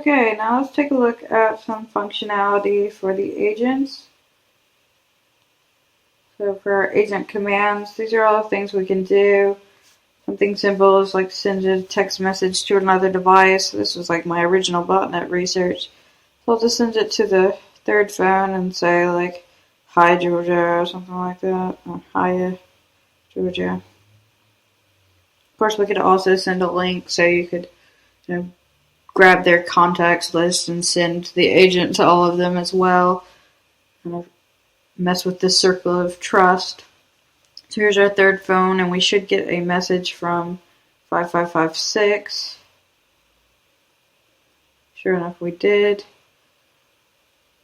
Okay, now let's take a look at some functionality for the agents. So for our agent commands, these are all the things we can do. Something simple is like send a text message to another device. This was like my original botnet research. So I'll just send it to the third phone and say like, hi Georgia, or something like that. Or hiya Georgia. Of course, we could also send a link so you could, grab their contacts list and send the agent to all of them as well. Kind of mess with this circle of trust. So here's our third phone, and we should get a message from 5556. Sure enough, we did.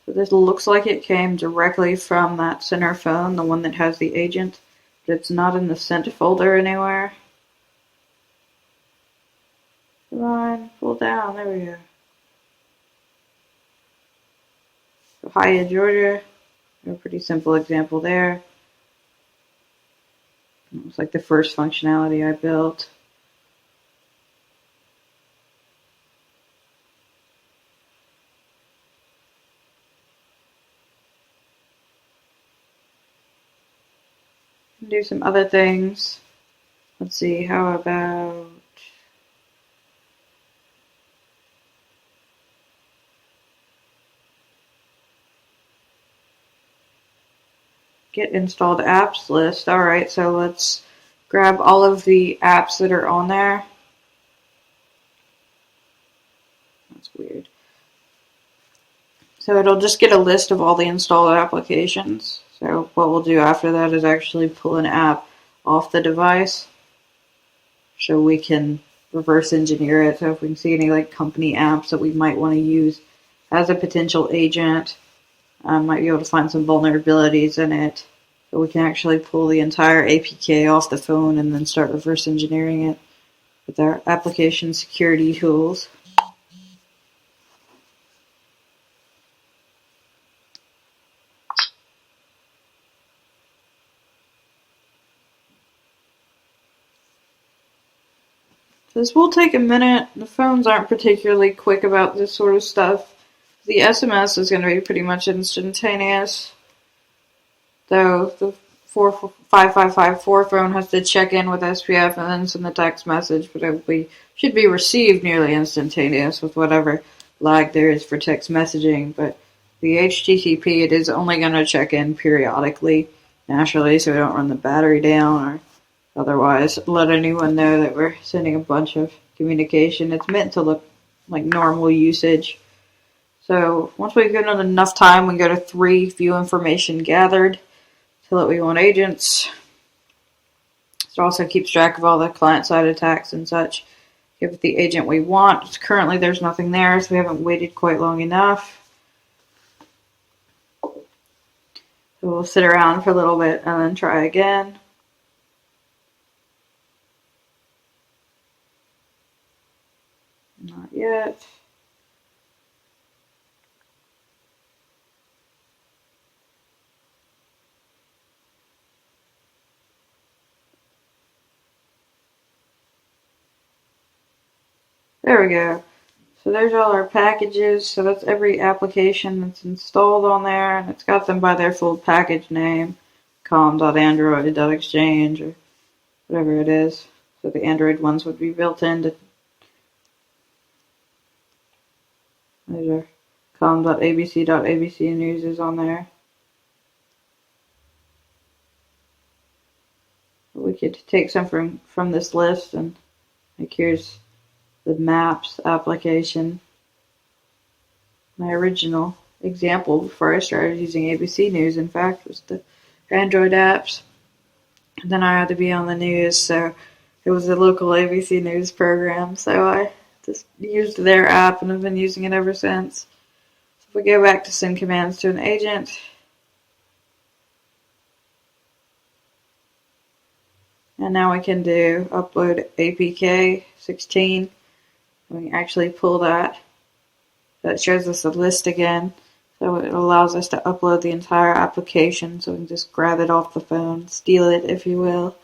So this looks like it came directly from that center phone, the one that has the agent, but it's not in the sent folder anywhere. Come on, pull down, there we go. So hiya Georgia, a pretty simple example there. It was like the first functionality I built. Do some other things. Let's see, how about get installed apps list. Alright, so let's grab all of the apps that are on there. That's weird. So it'll just get a list of all the installed applications. So what we'll do after that is actually pull an app off the device so we can reverse engineer it. So if we can see any like company apps that we might want to use as a potential agent, might be able to find some vulnerabilities in it. So we can actually pull the entire APK off the phone and then start reverse engineering it with our application security tools. This will take a minute. The phones aren't particularly quick about this sort of stuff. The SMS is going to be pretty much instantaneous, though the 5554 phone has to check in with SPF and then send the text message, but it should be received nearly instantaneous with whatever lag there is for text messaging. But the HTTP, it is only going to check in periodically, naturally, so we don't run the battery down or otherwise let anyone know that we're sending a bunch of communication. It's meant to look like normal usage. So once we've given it enough time, we go to 3, view information gathered, tell it we want agents. It also keeps track of all the client-side attacks and such. Give it the agent we want. Currently there's nothing there, so we haven't waited quite long enough. So we'll sit around for a little bit and then try again. Not yet. There we go. So there's all our packages. So that's every application that's installed on there, and it's got them by their full package name, com.android.exchange or whatever it is. So the Android ones would be built into. There's our com.abc.abc news is on there. We could take some from this list, and like here's the Maps application. My original example before I started using ABC News, in fact, was the Android apps. And then I had to be on the news, so it was a local ABC News program, so I just used their app and have been using it ever since. So if we go back to send commands to an agent, and now we can do upload APK 16. We can actually pull that. That shows us the list again. So it allows us to upload the entire application, so we can just grab it off the phone, steal it, if you will.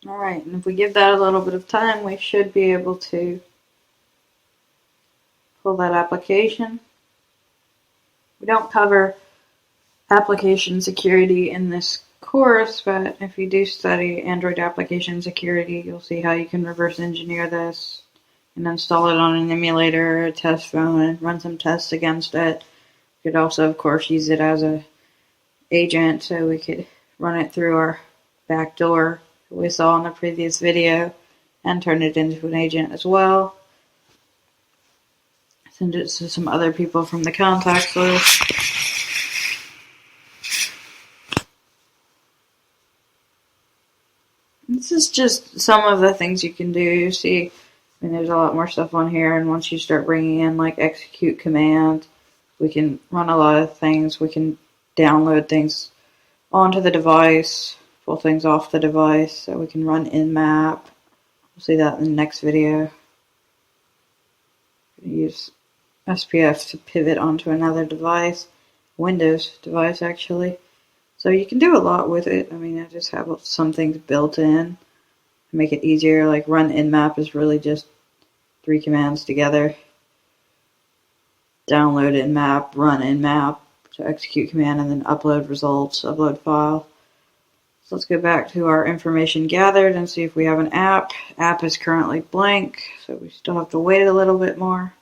Alright, and if we give that a little bit of time, we should be able to pull that application. We don't cover application security in this course, but if you do study Android application security, you'll see how you can reverse engineer this and install it on an emulator or a test phone and run some tests against it. You could also, of course, use it as an agent, so we could run it through our backdoor we saw in the previous video and turn it into an agent as well. Send it to some other people from the contacts list. This is just some of the things you can do. You see, I mean, there's a lot more stuff on here, and once you start bringing in like execute command, we can run a lot of things. We can download things onto the device, pull things off the device, so we can run nmap. We'll see that in the next video. Use SPF to pivot onto another device, Windows device actually. So you can do a lot with it. I mean, I just have some things built in to make it easier. Like run nmap is really just 3 commands together. Download nmap, run nmap, so execute command, and then upload results, upload file. So let's go back to our information gathered and see if we have an app. App is currently blank, so we still have to wait a little bit more.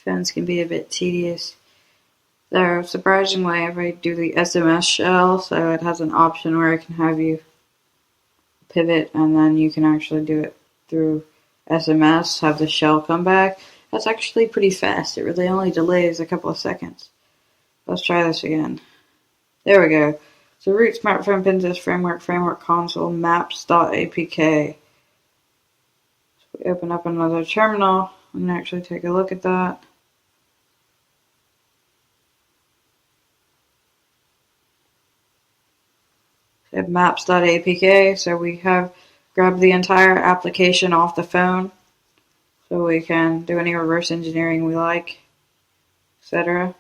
Phones can be a bit tedious. So surprisingly, if I do the SMS shell, so it has an option where it can have you pivot and then you can actually do it through SMS, have the shell come back. That's actually pretty fast. It really only delays a couple of seconds. Let's try this again. There we go. So root smartphone Pinterest framework console maps.apk. So we open up another terminal and actually take a look at that. We have maps.apk, so we have grabbed the entire application off the phone, so we can do any reverse engineering we like, etc.